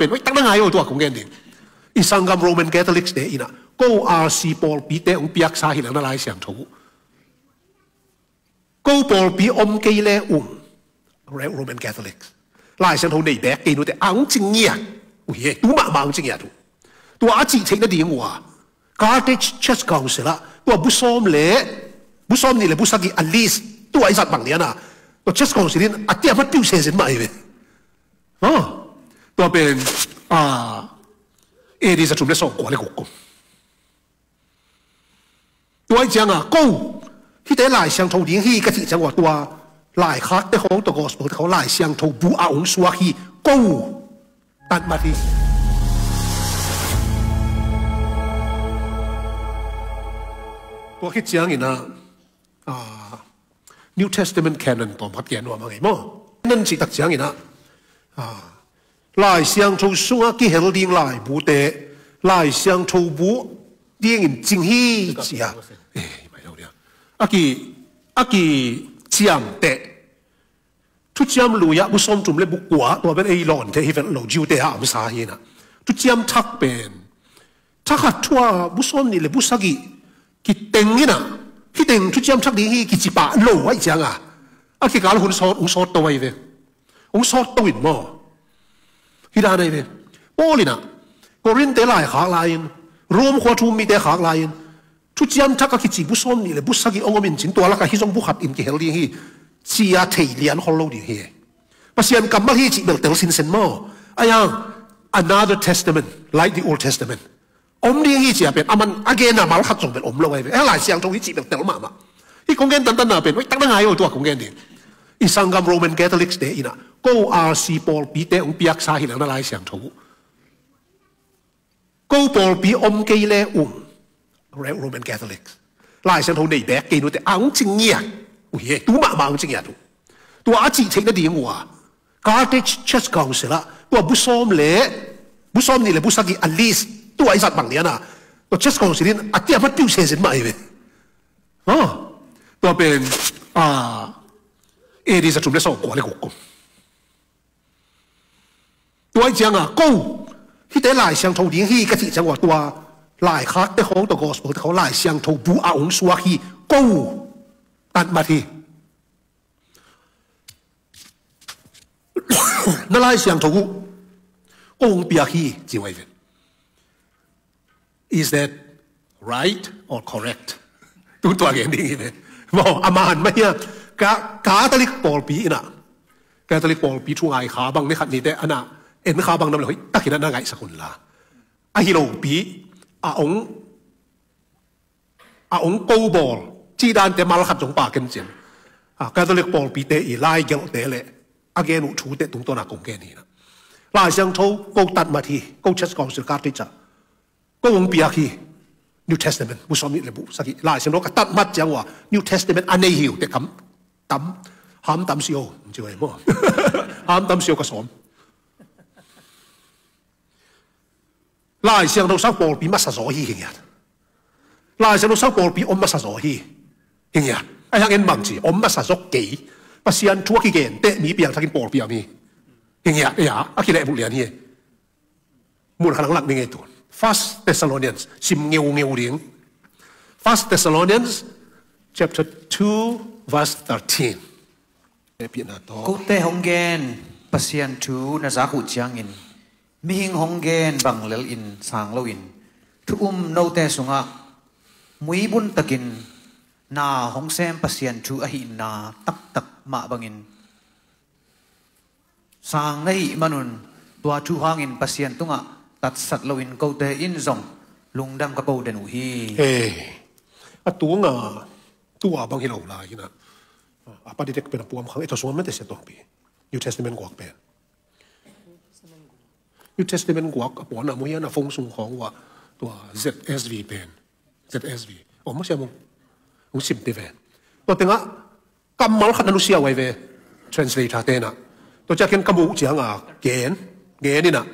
เป็นไว้ตั้งง่ายตัวของแกนี่อีสังกัมโรมันแคทอลิกส์เดอินะก็RCปอลปีเตองเปียกสาหินนั่นลายเสียงทูก็ปอลปีอมเกเลโรมันแคทอลิกส์ลายเสียงทูในแบกกินแต่อังจริงเงี้ยอุ้ยตัวมาอังจริงเงี้ยตัวอาจิเทนดีงัวCarthage Chess Council ละตัวบุษอมนี่เลยบุษกิอันลิสตัวไอ้สัตว์บางเนี่ยนะตัว Chess Council นี่อันที่มันพิวเซนมาเองตัวเป็นเอดีจะจุ่มได้สองกว่าเลยกุ๊กตัวไอ้จังกูที่ได้หลายเสียงทูดิ้งฮีก็ที่จังหวะตัวหลายคัดได้ของตัวกอสเปิดเขาหลายเสียงทูบูอาองสวาฮีกูตัดมาที่ตัวคิดจังอีนะNew Testament Canon ตัวพัดเกียนว่ามั้งไงมั้งนั่นสิตัดจังอีนะหลายเสียงทูสุงกี่เฮลดิ้งหลายบูเตหลายเสียงทูบูดิ้งอินจริงฮีสิฮะไม่เอาเดียวอากีเจียมเตทุกเจียมลุยะบุษอมจุ่มเล็บบุกวะตัวเป็นไอ้หลอนเทฮิเฟนโลจิวเตะไม่สาเหตุนะทุกเจียมทักเป็นทักหัดทั่วบุษอมนี่เลยบุษกิกิเต็งนี่นะที่เต็งทุกเจียมทักดีฮีกิจิปะโลไว้จังอากีการหุ่นซอดตัวไอ้เว้ซอดตัวอินมั้งฮิดาไอ้เว้โอ้ลินะกอรินเตลายขากลายรวมขวาทูมีเตขากลายทุกเจียมทักกิจิบุษอมนี่เลยบุษกิองค์มินจินตัวละก็ฮิซงบุขัดอินกิเฮลดีฮีเสียเทียนฮอลโลดีเฮปัศยันกรรมที่จิเบลเตลสินเซนโมอายัง another testament like the Old Testament อมดีฮีจิเป็นอามัน again นะมาลขัดส่งเป็นอมโลไว้หลายเสียงตรงนี้จิเบลเตลมาที่คงเงินตันๆเป็นไว้ตั้งง่ายตัวคงเงินนี่อีสังกัมโรมันแคทอลิกส์เดอินะก็RCปอลปีเตองเปียกสาหินนั่นลายเสียงทูก็ปอลปีอมเกเลโรมันแคทอลิกส์ลายเสียงทูในแบกกินแต่อังจริงเงี้ยอุ้ยตัวมาอังจริงเงี้ยตัวอาจิเทนดีงัว Carthage Chess Council ละตัวบุษอมนี่เลยบุษกิอันลิสตัวไอ้สัตว์บางเนี่ยนะตัว Chess Council นี่อันที่มันพิวเซนมาเองตัวเป็นเอดีจะจุ่มได้สองกว่าเลยกุ๊กตัวไอ้จังกูที่ได้หลายเสียงทูดิ้งฮีก็ที่จังหวะตัวหลายคัดได้ของตัวกอสเปิดเขาหลายเสียงทูบูอาองสวาฮีกูตัดมาที่นั่นหลายเสียงทูกูองเปียฮีจีไว้เป็น Is that right or correct ตัวเก่งดีเลยบอกอามาหันไม่เนี่ยกาตลิกปอลปีน่ะกาตลิกปอลปีช่วงไอ้ขาบังนี่ขัดนี่แต่อันน่ะเอ็นขาบังน้ำเลยตักหินนั่นไงสักคนละไอ้ฮิโรปีอาองกูบอลจีดานแต่มาลขัดจงปากกันเจนกาตลิกปอลปีเตอีไล่เกลเตะเลยอาเกนุชูเตะตรงตัวหน้ากงแกนี่นะลายเสียงโทกูตัดมาทีกูเชสกองสุดการที่จะกูองปีอาคีNew Testament บุษมิเลบุสักหลายเสียงโลกตัดมัดจังว่า New Testament อันนี้หิวแต่คำตำหามตำเสียวไม่ใช่มั้งหามตำเสียวกระสมหลายเสียงเราสักปอลปีมัสสอฮีเฮียหลายเสียงเราสักปอลปีอมมัสสอฮีเฮียไอ้ยังเอ็นบางทีอมมัสสอกี่ปัศยันทั่วกี่เกณฑ์เตะมีเปียกทักินปอลปีมีเฮียอาคิดอะไรบุเรียนเฮียมูลขนาดหลักมีไงตัวFirst Thessalonians สิมเงียวเลี้ยง First Thessalonians chapter 2 verse 13กูเตหงเกนปัศยันทูนาซาขุจังอินมีหิงหงเกนบังเลลอินสางเลวินทุโนเตสุงะมุยบุนตะกินนาหงเซมปัศยันทูอหินาตักมาบังอินสางในมนุนตัวทูหางอินปัศยันตุงะตัดสัตว์ลวินกูเตอินซงลุงดำกับกูเดนุฮีตัวบางทีเราลายนะปฏิเด็กเป็นปวมครั้งไอ้ตัวสวมไม่ได้เสียตัวปี New Testament กวกเป็น New Testament กวกปอนอ่ะมวยน่ะฟงสุงของว่าตัว ZSV เป็น ZSV โอ้ไม่ใช่มึงสิบตีเวนตัวเต็งอ่ะกำมัลขันนุเซียไว้เว translate เตนะตัวจะเขียนกำบุเจียงอ่ะเกณฑ์นี่นะ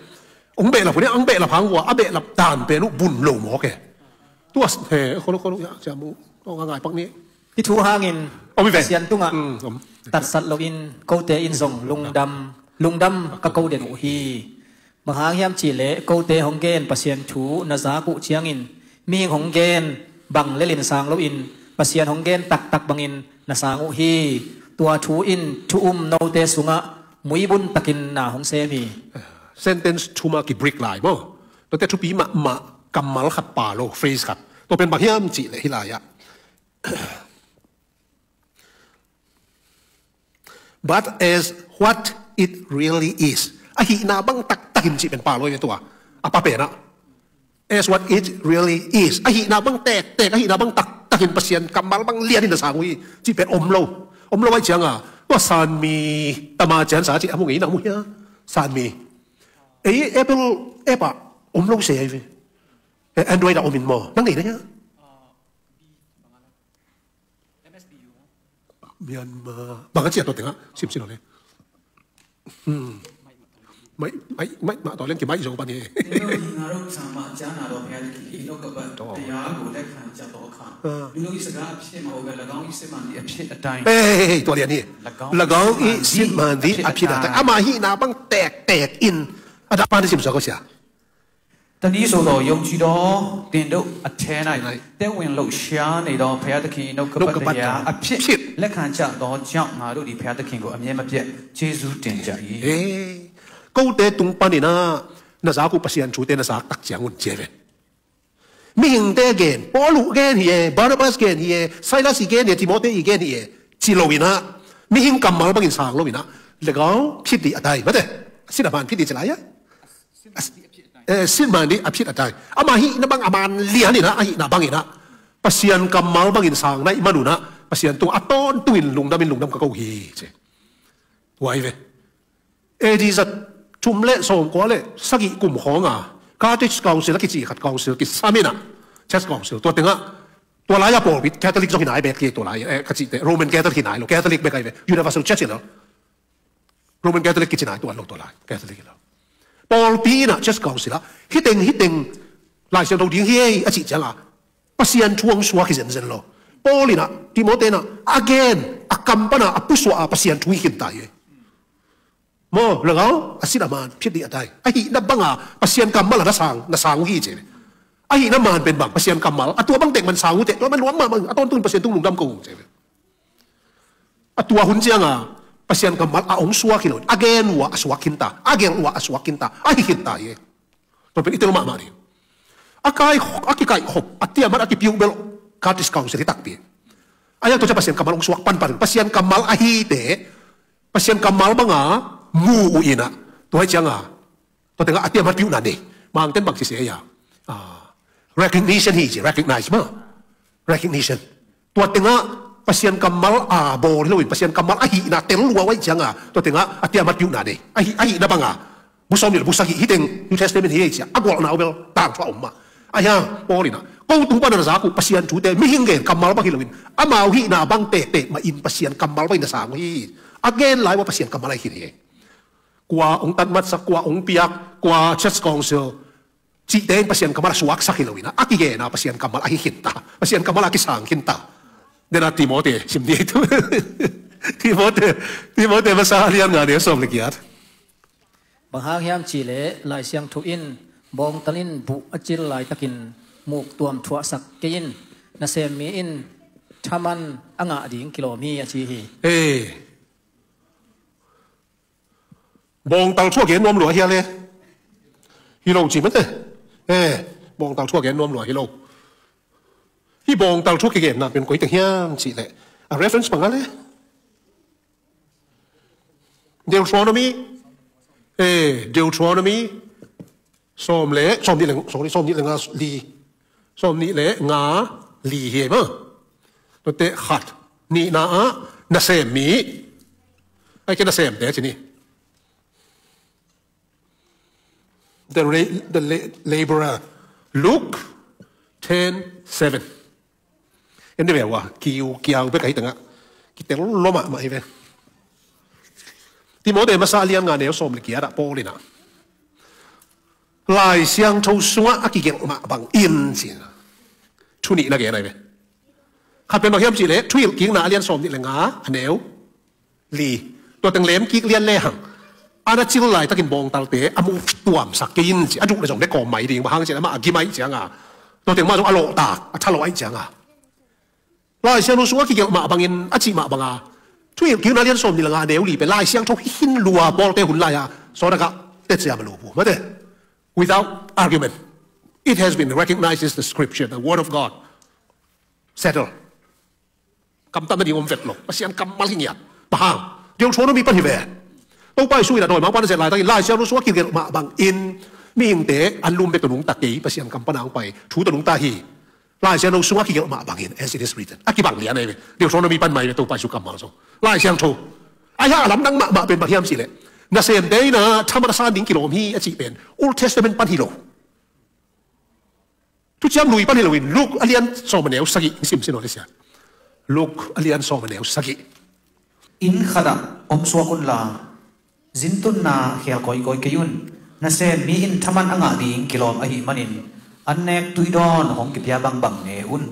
องเบะละพวกนี้องเบะละพังวัวอเบะละด่านเป็นลูกบุญโลหมอแกตัวเฮ้คนลูกจะมูต้องง่ายปักนี้ที่ทูหางินเสียนตุงอ่ะตัดสัตว์ลกินกูเตอินซงลุงดำกับกูเดนุฮี บางหางยามจีเล่กูเตหงเกนปัสยันทูนาซากุเจียงอินมีหงเกนบังเลลินสางโลอินปัสยันหงเกนตักบังอินนาซากุฮีตัวทูอินทูโนเตสุงะมุยบุนตักินนาหงเซมี sentence ทูมากิบริกไลน์มั้งตัวแต่ทุปีมากำมัลขัดป่าโล phrase ครับตัวเป็นบางอย่างจีเลยฮิลายะ but as what it really is อาหินาบังตักหินจีเป็นป่าโลในตัวapaเป็นนะ as what it really is อาหินาบังแตกอาหินาบังตักหินปัสยันกำมัลบังเลียนในสางวิจีเป็นอมโลไว้จังอ่ะว่าสานมีตมาจันสาจีอามุงี้นะมุยสานมีApple อ่ะอมโลเสียไปAndroid อมินมอนั่งไหนนะเนี่ยเมียนมาบางทีตัวเต็งอ่ะสิบเลยไม่มาตอนเล่นกี่ไม้อีกสองปันนี่ตัวเดียวนี่ละก้องอีสิบมันดีอภิษฎาอามาฮีนาบังแตกอินอาดาปานที่สิบสองก็เสียตอนนี้ส่วนต่อยงจีดอเดินดูอัจฉริยะแต่วันเราเชียร์ในดอพยาตะคินนกกระปัตยาอภิษและขันจักดอจักงาดูดีพยาตะคินก็อเมียมาเปียเจสุเต็นใจกูเตตุงปานินะนาซากุปัสยันชูเตนาซาตักเจียงอุนเจเวมีหิงเตเกนปอลุเกนเฮียบาร์บัสเกนเฮียไซลัสเกนเฮียติโมเตอีเกนเฮียจิโลวินะมีหิงกัมมาลบังอินสางโลวินะแล้วก็พิธีอะไรมาเด้สิดาบานพิธีจะไรอะสิดมันนี่อภิษฎาอามาฮีนะบังอามันเลียนี่นะอาฮีนะบังอินะปัสยันกัมมาลบังอินสางนะอิมานุนะปัสยันตัวอัตต้นตุินลุงดามินลุงดำกับกูฮีเจไว้เวดีจะชุมเละส่งกว่าเละสักกี่กลุ่มของอ่ะการที่กองเสือและกิจขัดกองเสือกิจสามีน่ะเช่นกองเสือตัวตึงอ่ะตัวลายาโปรบิดแคทอลิกจะที่ไหนแบบกี่ตัวลายกิจโรมันแคทอลิกที่ไหนหรอแคทอลิกแบบไงยูนิเวอร์แซลเชสเหรอโรมันแคทอลิกกิจไหนตัวลายแคทอลิกเหรอปอลปีน่ะเช่นกองเสือฮิตติงลายเสือตัวดิ้งเฮ้ยอาจิจังอ่ะปัสยันช่วงสวากิจเซนโลปอลิน่ะที่โมเตน่ะ again อากัมปนาอปุสวาปัสยันช่วยหินตายโม่แล้วก็อาศิลามันพิธีอะไรไอ้นับบังอ่ะปัสยันกรรมมาละนาสางวิจิไอ้นับมันเป็นบังปัสยันกรรมมาตัวบังเด็กมันสางวิเตแล้วมันล้มมาบังต้นตุนปัสยันตุ้งหลุมดำกูเจ้ตัวหุ่นเจียงอ่ะปัสยันกรรมมาองสวากิโลอาเกนวะสวากินตาอาเกนวะสวากินตาไอ้หินตาเย่ตัวเป็นอิตโลมามาดิอาไก่ขบอาเตียมันอากิพิวเบลคาร์ดิสกาวเสร็จตักปีไอ้ยังตัวจะปัสยันกรรมองสวาปันปัสยันกรรมมาไอ้หิเตปัสยันกรรมมาบังอ่ะงูอินะตัวจังอ่ะตัวแต่งอาเตียมันพิวนั่นเองบางเต้นบางสิ่งอย่างrecognition ฮีจี recognize มั้ง recognition ตัวแต่งปัสยันกำมัลโบลิโลอินปัสยันกำมัลอาหินะเตลลัวไว้จังอ่ะตัวแต่งอาเตียมันพิวนั่นเองอาหินะบังอ่ะบุษมิลบุษกิฮิตง New Testament ฮีจีอักวอลนาเวลต่างชาติมาอายังโบลินะกูตุ้งปานาซากุปัสยันชูเตมิหิงเกนกำมัลบังฮิโลอินอามาหินาบังเตมาอินปัสยันกำมัลบังอินสางฮีagain หลายว่าปัสยันกำมัลอะไรฮิเกว่าองตันมัดสักกว่าองเปียกกว่าเชสกองเซลจีเดนปัสยันกำมัลสวักสักฮิโลวินะอากิเกนะปัสยันกำมัลอากิหินตาปัสยันกำมัลอากิสังหินตาเดนัติโมเตสิมดีตุติโมเตภาษาเรียนงานเดียวส่งเลยกี่อันบางหางยามจีเล่ลายเสียงทุอินบองตัลินบุอจิลลายตะกินมุกตัวมทัวสักกินนาเซมีอินทามันอ่างดิ่งกิโลมีอาชีฮีบองตังชั่วเกณฑ์นวมหลวงเฮียเลยฮิโลจีมันเต้บองตังชั่วเกณฑ์นวมหลวงฮิโลที่บองตังชั่วเกณฑ์น่ะเป็นก๋วยเตี๋ยวเฮียจีเลยreference บางอะไร Deuteronomy Deuteronomy ส้มเละส้มนี่แหละส้มนี่แหละงาลีส้มนี่แหละงาลีเหี้ยมั้งตัวเตะขัดนี่นะนาเซมีไอ้แค่นาเซมเดี๋ยวทีนี้The laborer Luke 10:7 อันนี้แบบว่าคิวไปไกลตั้งอ่ะคิดแต่ล้มอ่ะมาอีเวนที่โมเดลมาซาเลียงงานเดียวสมเลยกี่อ่ะโป้เลยนะลายเสียงทูสัวอากิเกลมาบังอินสินะทุนี่ละเกี่ยอะไรเว้ยขับเป็นมาเขียมจีเล่ทุยกิ่งหนาเลียนสมนี่แหละงาอันเดียวลีตัวตั้งเล็มกิ๊กเลียนเล่หัง anh chịu lại ta kinh bong tal tế amu tuam sakin chỉ anh chụp là giống cái cỏ máy đi mà hàng chỉ là mà kim máy chẳng à tôi tiếng mà giống alo ta thà lo ấy chẳng à lại xem nó xuống cái kiểu mà bằng in anh chị mà bằng à tuy kiểu nào liên xóm đi là ngà nếu lì về lại xem trong hin lùa bol tế hun lại à so đó cả tết xem mà lùa mà thế without argument it has been recognized as the scripture the word of God settle cầm tâm đi ôm vẹt lộc mà xem cầm mal hình nhạt bà hàng điều số nó bị bắt về đâu phải suy là đòi máu quan sẽ lại tại lại xem nó số kiểu kiểu mà bằng in mi hình tế anh luôn biết tụi chúng ta kỹ mà xem cầm pan áo bay chú tụi chúng ta hi lại xem nó số kiểu mà bằng in as it is written à cái bằng liền này điều số nó bị bắt mày đâu phải số cầm mà số lại xem thôi ai ha lắm đắng màเป็นบางอย่างสิเลยน่าเสียดายนะธรรมศาสตร์ดิ้งกิโลมีอาชีพเป็น Old Testament ปันฮิโลทุกอย่างลุยปันฮิโลวินลูกอเลียนสองมันเอวสักกี่สิบสิโนเลเซียลูกอเลียนสองมันเอวสักกี่อินขดาอมสวกุลลาจินตุนนาเขียกอยกอยกิยุนน่าเสียมีอินธรรมันอ่างดิ้งกิโลอหิมันินอันเนกตุยดอนของกิบยาบังเนอุน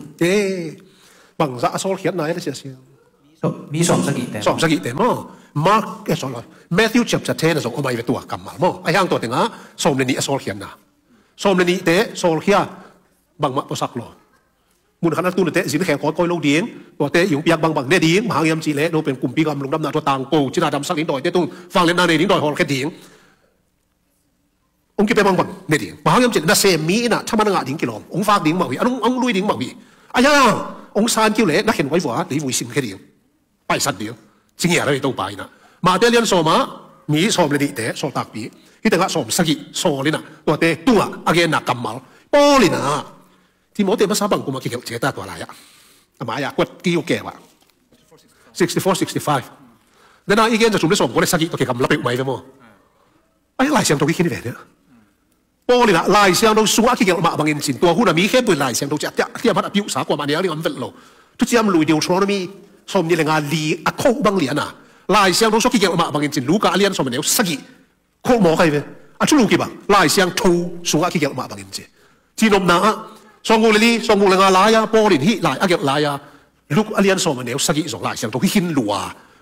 บังจะอสอลเขียนไหนเลยเสียมีสองสกิเต็มสองสกิเต็มมั้งมาร์กเอสอลMatthew chapter 10นะส่งเอาไปเป็นตัวกำมามั้งไอ้ห่างตัวถึงอ่ะสมเลนีอสอลเขียนนะสมเลนีเตะสอลเขียบังมาประสักหล่อมุนขนาดตัวเตะสินแข็งคอยคอยลงดิ้งตัวเตะอยู่เปียกบังเนี่ยดิ้งมหาเยี่ยมจีเล่โนเป็นกลุ่มปีกำลงดำนาตัวต่างปูจินาดำสักดิ้งดอยเตะตุ้งฟังเล่นนาเนดิ้งดอยหอลแค่ดิ้งองค์กิไปบังเนี่ยดิ้งมหาเยี่ยมจีน่าเซมีน่ะถ้ามันงาดิ้งกิโลองฝากดิ้งมาวิองลุยดิ้งมาวิไอ้ห่างองซานกิ้วเล่นักเห็นไว้ฝัวตีวุ้ยสิงแค่ดิ้งไปสัตว์เดียวจริงอย่างไรต้องไปนะมาเตลียนโซมามีโซมเลยดิเตะโซตากปีที่แต่ละโซมสกิโซเลยนะตัวเตะตัวอาเกนนักกำมัลโป้เลยนะที่หมอเตะภาษาบังกูมาเกี่ยวเจตาตัวอะไรอะหมายากวดกี่โอเควะ64 65แล้วนะอีเกนจะสุ่มได้โซมกูได้สกิตัวเกี่ยวกับรับไปไหมไปมั้งไอ้ลายเสียงตัวกี่นี่เนี่ยโป้เลยนะลายเสียงตัวสัวกี่เกี่ยวมาบางอินสินตัวหุ่นมีแค่เป็นลายเสียงตัวจะที่มันอภิวสากว่ามาเนี่ยเรื่องอันเวลโลทุกอย่างลุยเดียวชนมีสมนี่แหละงานลีอะเข้าบางเหรียญน่ะลายเสียงรู้สักกี่เกี่ยวมาบางอย่างจริงลูกกาเลียนสมเนี่ยสักกี่เข้าหมอใครไปอ่ะชุลูกี่บ้างลายเสียงทูสัวกี่เกี่ยวมาบางอย่างจริงจีนมนาสองงูเลยสองงูเลยงานลายาปอลินที่ลายอะเกี่ยวลายาลูกเลียนสมเนี่ยสักกี่สองลายเสียงตัวที่หินลัว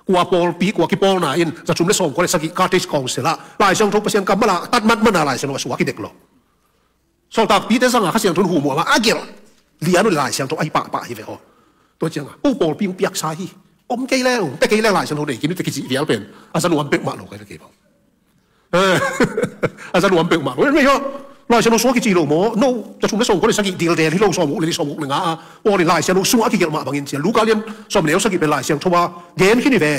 กว่าปอลปีกว่ากี่ปอลน่ะอินจะชุมได้สองคนเลยสักกี่การ์ติสกองเสร็จละลายเสียงทุกเปอร์เซ็นต์กำมาละตัดมัดมันอะไรเสียงว่าสัวกี่เด็กหรอสองตาปีแต่สังหารเสียงทุนหูมัวมาอะเกี่ยวเลียนลายเสียงตัวไอ้ปะที่เว้ยตัวเจ้าอ่ะปอลปีเปียกสายอมกี่แล้วแต่กี่แล้วหลายฉันรู้ได้กินแต่กี่จีเดียวเป็นอาจารย์รวมเปิกมาหรอกใครจะกี่บ้างอาจารย์รวมเปิกมาไม่ใช่หลายฉันรู้สัวกี่จีโลโม่โน่จะชุ่มได้ส่งคนเลยสักกี่ดีลเดนที่เราส่งมุกเลยที่ส่งมุกหนึ่งอ่ะโอ้ยหลายฉันรู้สัวกี่เกี่ยวมาบางอย่างเสียลูกการเรียนสมเด็จสักกี่เป็นหลายเสียงชัวร์เย็นขึ้นนี่แหละ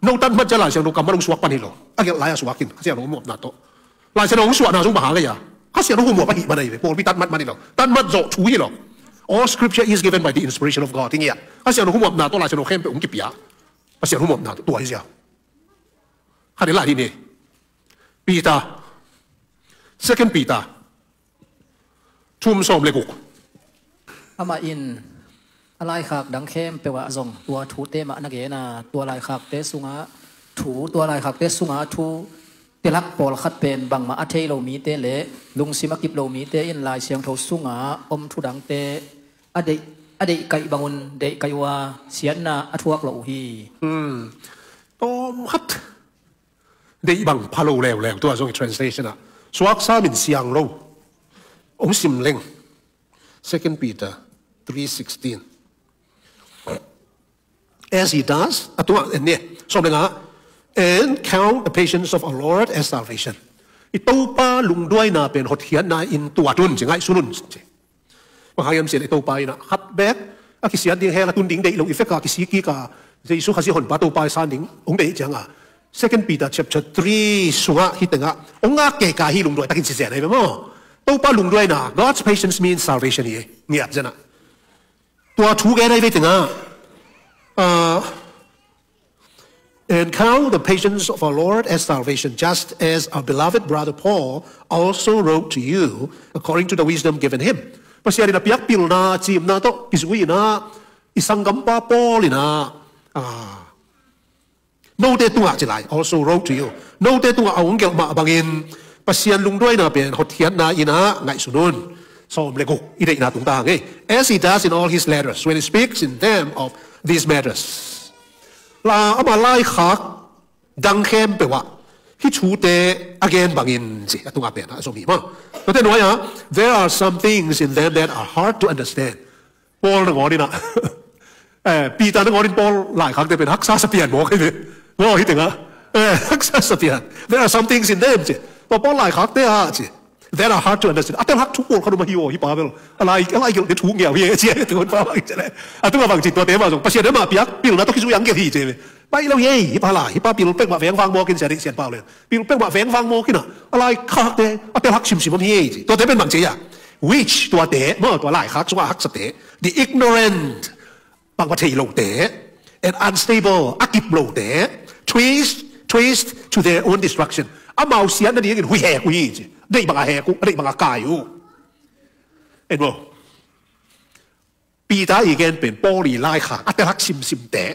โน่ตันมันจะหลายฉันรู้กำมาลงสัวปันนี่หรออะเกี่ยวหลายสัวกินเสียงรู้หมดหน้าโตหลายฉันรู้สัวหน้าสุ่มหาเลยอ่ะเขาเสียงรู้หัวปันนี่มาเลยโปรพี่ตันมันนี่หรอตันมันโจชุยหรอ All scripture is given by the inspiration of God ที่เนี่ยเขาเสียงรู้หัวหน้าโตหลายฉันรู้เข้มไปกี่ปีอ่ะภาษารู้หมดนะตัวไอ้เจ้าข้าได้หลายที่นี่ปีตา second ปีตาชุ่มสมเลยกุกอามาอินอะไรครับดังเข้มเปว่าส่งตัวถูเตมะนักเกนะตัวลายครับเตสุงะถูตัวลายครับเตสุงะถูเตลักปอลขัดเป็นบังมาอัเทโลมีเตเลลุงซิมักิบโลมีเตอินลายเสียงโทสุงะอมทุดังเตอเดไก่บังุนเดไก่ว่าเสียนนาอทวกโลฮีตอมฮัดเดบังพาโลแล้วตัวส่ง translation อ่ะสวักซามินเสียงโลสิมเล็ง second Peter 3:16 as he does ตัวเนี่ยสมเลยนะ and count the patience of our Lord as salvation อีตัวป้าลุงด้วยนะเป็นหดเขียนนะอินตัวตุนจึงไงสุนุนว่าหายมเสียในตัวไปนะฮัดแบกอากิเสียดิ้งเฮละตุนดิ้งเดย์ลงอีเฟกากิสีกีกาจะอิสุขัดสิหนป้าตัวไปสานดิ้งองเดย์จังอ่ะ second Peter chapter 3สุงะฮิตงะองอาเกกาฮิลุงด้วยตะกินเสียไหนไหมมั้งตัวป้าลุงด้วยนะ God's patience means salvation เนี่ยจังนะตัวถูกแก่ได้ไปถึงอ่ะand count the patience of our Lord as salvation, just as our beloved brother Paul also wrote to you according to the wisdom given him. Pasal ada pihak pil na, cim na to, kisui na, isang gampa Paul na. No te tunga cilai also wrote to you. No te tunga awang gel ma bangin. Pasal lungdoi na pen hotian na ina ngai sunun. So mlego ide ina tung tang as he does in all his letters when he speaks in them of these matters. ลาเอามาไล่ขากดังเข้มไปว่า hi chu te again bangin ji atunga pen a zomi ma to te noya there are some things in them that are hard to understand Paul na ngori na Peter na ngori Paul lai khak te pen hak sa sa pian mo kai ve ngo hi tenga hak sa sa pian there are some things in them ji Paul lai khak te a ji that are hard to understand atel hak chu Paul khanu ma hi o hi pa bel alai gil de chu ngeu hi ji tu pa ba ji le atunga bang ji to te ma so pa sia de ma piak pil na to ki su yang ge hi jiไปแล้วยัยฮิปาลาฮิปาปิลเป็กมาแฝงฟังโมกินเสียดิเสียนเปล่าเลยปิลเป็กมาแฝงฟังโมกินอ่ะอะไรคักเตะเอาแต่ฮักชิมมันเฮียตัวเตะเป็นบางเจีย which ตัวเตะเมื่อตัวหลายคักชัวฮักสเตะ the ignorant บางประเทศโลเตะ and unstable อักิบโลเตะ twist to their own destruction อาเมาเสียนั่นเองหุยแหกหุยจีได้บางแหกกูได้บางกายอยู่เห็นบ่ปีตาอีกแกนเป็นปอลีไล่คักเอาแต่ฮักชิมเตะ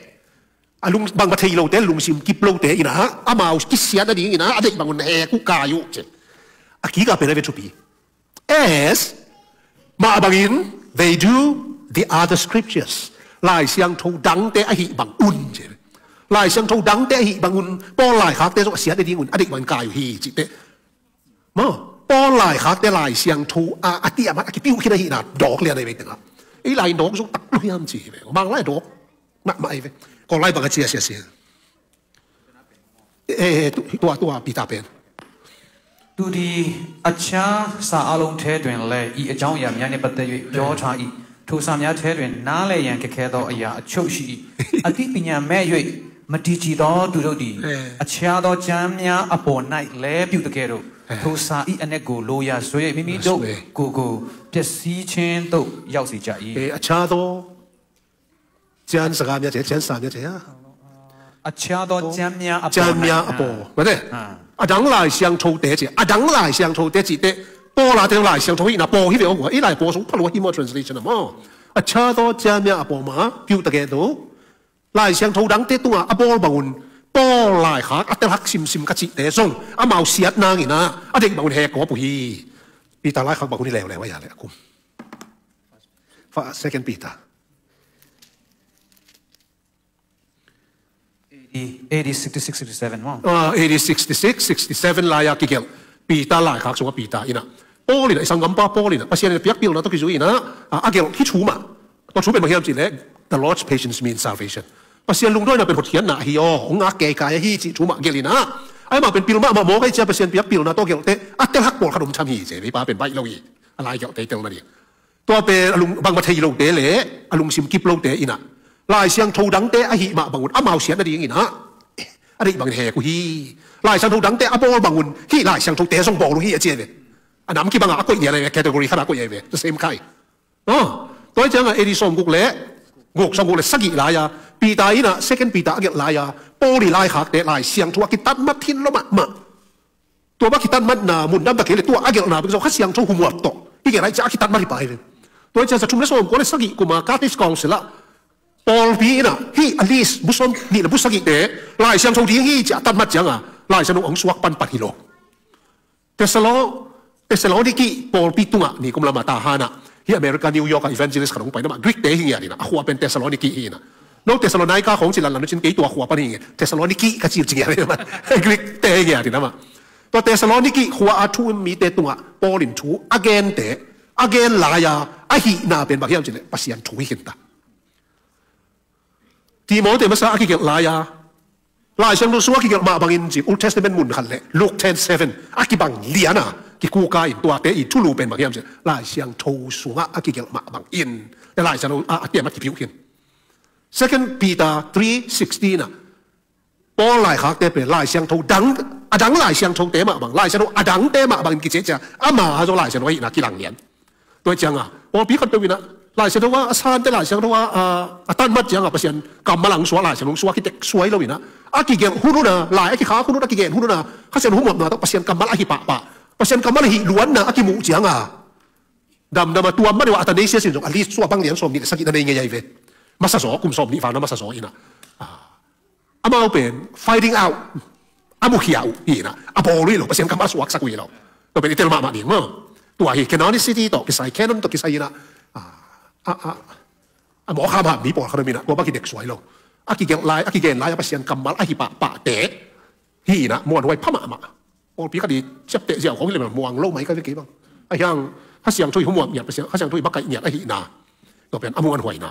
ลุงบางประเทศเราเตะลุงซิมกิบเราเตะอีนะอามาอุกิเสียนั่นเองอีนะอะไรบางคนแหกกูกาอยู่เจ้ากี้ก็เป็นอะไรทุกปี as มาบางอิน they do the other scriptures ลายเสียงทูดังเตะอหิบางอุ่นเจ้าลายเสียงทูดังเตะอหิบางอุ่นป้อลายขาเตะส่งเสียได้ดีอุ่นอะไรบางกาอยู่ฮีจิเตะมาป้อลายขาเตะลายเสียงทูอาทิอามากิปิ้วขึ้นได้หีนะดอกเรียนอะไรไปตั้งอ่ะไอ้ลายดอกส่งตักลุยามจีบางลายดอกมาไอ้เว้ก็ไล่บางกะเสียตัวปีตาเป็นดูดีอาชาสาอารมณ์เทดวนเลยอีเจ้าอย่างนี้ในปัตตานีย้อนชาอีทุสามยาเทดวนน่าเลยยังแค่ต่ออีอาชุกชีอธิปัญญาแม่ยุยมาดีจีต่อดูดีอาชาต่อจามยาอปอนไนเล่ปิวตะเกโรทุสาอีอันนี้กูโลยาสวยมิมิโดกูเจสีเชนโตยาวสีใจอาชาต่อจานสกามยาเจจานสามยาเจอะอาชาต่อจามยาอปอไม่ได้อาดังลายเสียงโชว์เตะเจอาดังลายเสียงโชว์เตะจีเตะปอลาเตะลายเสียงโชว์อีน่ะปอที่เดียวหัวอีลายปอสงพลัวฮิมอ translation นะมั้งอาชาต่อจามยาอปอมาพิวตะเกดูลายเสียงโชว์ดังเตะตัวอปอลบางคนปอลายขาอัตลักษณ์ซิมกะจิเตะส่งอาเมาเสียดนางอีน่ะอเด็กบางคนแหกหัวปุยปีตาลายขาบางคนนี่แล้วว่าอย่างไรคุ้มฟ้า second ปีตา80, 66, 67 มั้ง80, 66, 67ลายกิเกลปีตาลายคักสงปีตาอีน่ะปอลิน่ะสังกัมป้าปอลิน่ะปัจจัยเนี่ยเปียกปิลนะต้องคิดดูอีน่ะอาเกลที่ชูมาตอนชูเป็นบางอย่างจริงเลย the Lord's patience means salvation ปัจจัยลุงด้วยน่ะเป็นบทเขียนน่ะฮิโอของอาเกยกายฮิจิชูมาเกลิน่ะไอ้มาเป็นปิลมาโมก็จะปัจจัยเปียกปิลนะตัวเกลเตะอัตเตหักปอลขนมชามฮีเจไม่ป้าเป็นใบเราอีอะไรเกลเตะเตลมาดิตัวเป็นลุงบางประเทศเราเตะเลยลุงซิมกิบเราเตะอีน่ะลายเสียงโทดังเตะอหิมาบางคนอาเมาเสียนั่นเองอีนะอะไรบางแห่กูฮีลายเสียงโทดังเตะอาบอลบางคนที่ลายเสียงโทเตะส่งบอลลูกฮีเจเวอันนั้นกี่บางอ่ะก็อย่างไรแคตตากรีขนาดก็อย่างไร the same ใครตัวจังอ่ะเอดิสันกุกเล่กุกสองกุกเล่สักกี่ลายอ่ะปีตาอีน่ะ second ปีตาเกี่ยลายอ่ะปอลีลายหักเตะลายเสียงทัวกิตันมัดทิ้นละมาตัวบักกิตันมัดน่ะมุนดำตะเกียบตัวอาเกี่ยน่ะเป็นเขาเสียงโทหัวโตที่เกี่ยไรจะกิตันมัดที่ไปเลยตัวจะชุมเลสโอมก็เลยสักกี่กูมากาติสกองเสร็จละปอลปีน่ะที่อลิสบุษมนี่นะบุษสักกี่เตะลายเสียงโทดีที่จะตัดมัดจังอ่ะลายเสียงองสวักปันปัดฮิโลเตสโลนี่กี่ปอลปีตุงอ่ะนี่กุมลามาตาฮานะที่อเมริกานิวยอร์กอีเวนจิลิสขนมไปนะมันกรีกเตะที่อย่างนี้นะหัวเป็นเตสโลนี่กี่นะนอกเตสโลไนกาของจิลันนั่นจินกี่ตัวหัวปนนี่เตสโลนี่กี่ก็จีบจริงอย่างนี้นะกรีกเตะอย่างนี้นะมาตัวเตสโลนี่กี่หัวอาทูมีเตะตุงอ่ะปอลินทูอเกนเตะagain ลายาอหินาเป็นบางอย่างจริงๆปัสยันถุยหินตาที่มองแต่ภาษาอังกฤษลายาลายเชิงดูสัวกิเกลมาบางอินจี Old Testament มุนขันเลยลูก10:7อักบังเลียนะกิกูกายตัวเตอิทุลูเป็นบางอย่างจริงลายเชิงทูสัวอักเกลมาบางอินแต่ลายเชิงอักเกลมากิพิวหิน Second Peter 3:16นะปอลายหักเตเป็นลายเชิงทูดังลายเชิงทูเตมาบางลายเชิงดังเตมาบางกิเจจะอามาฮะตัวลายเชิงว่าอีนักกิลังเลียนตัวจังอ่ะพอปีกันตัววินะลายเสียงว่าอาซานแต่ลายเสียงว่าตันมัดจังอ่ะเปอร์เซ็นต์กำมาหลังสวลายเสียงสวคิดเด็กสวยเราวินะอากิเกนหุ่นนะลายอากิขาหุ่นอากิเกนหุ่นนะเขาเสียงหุ่นหมดนะต้องเปอร์เซ็นต์กำมาอากิปะเปอร์เซ็นต์กำมาหิล้วนนะอากิมูจังอ่ะดำมาตัวมันเดี๋ยวอัตเนเซียสินจงอลิสสวบังเลียนสมนี่สักกี่นั่นเองไงเว้ยมาสะสกุมสมนี่ฟังนะมาสะสอีนะอามาเอาเป็น fighting out อามุขีเอาอีนะอาโบลุยหรอเปอร์เซ็นต์กำมาสวกสักวีเราตัวเป็นอิตาลีมาเนี่ยมั้งตัวเหตุแค่นั้นนี่สิที่ต่อกิสัยแค่นั้นต่อกิสัยนะหมอข้ามมีปอดเขาไม่มีนะตัวบ้ากิเด็กสวยลงอากิเกนไลอาเปอร์เซ็นต์กำมัลอากิปะเตะ ฮีนะมวนไว้พม่ามาโอ้ปีก็ดีจับเตะเสี่ยวของที่เลยมวงโลกไหมก็ได้กี่บ้างไอ้ยังถ้าเสียงช่วยหัวเหยียบไปเสียงถ้าเสียงช่วยบักไก่เหยียบไอ้หีนาก็เป็นอมวนหวยไหน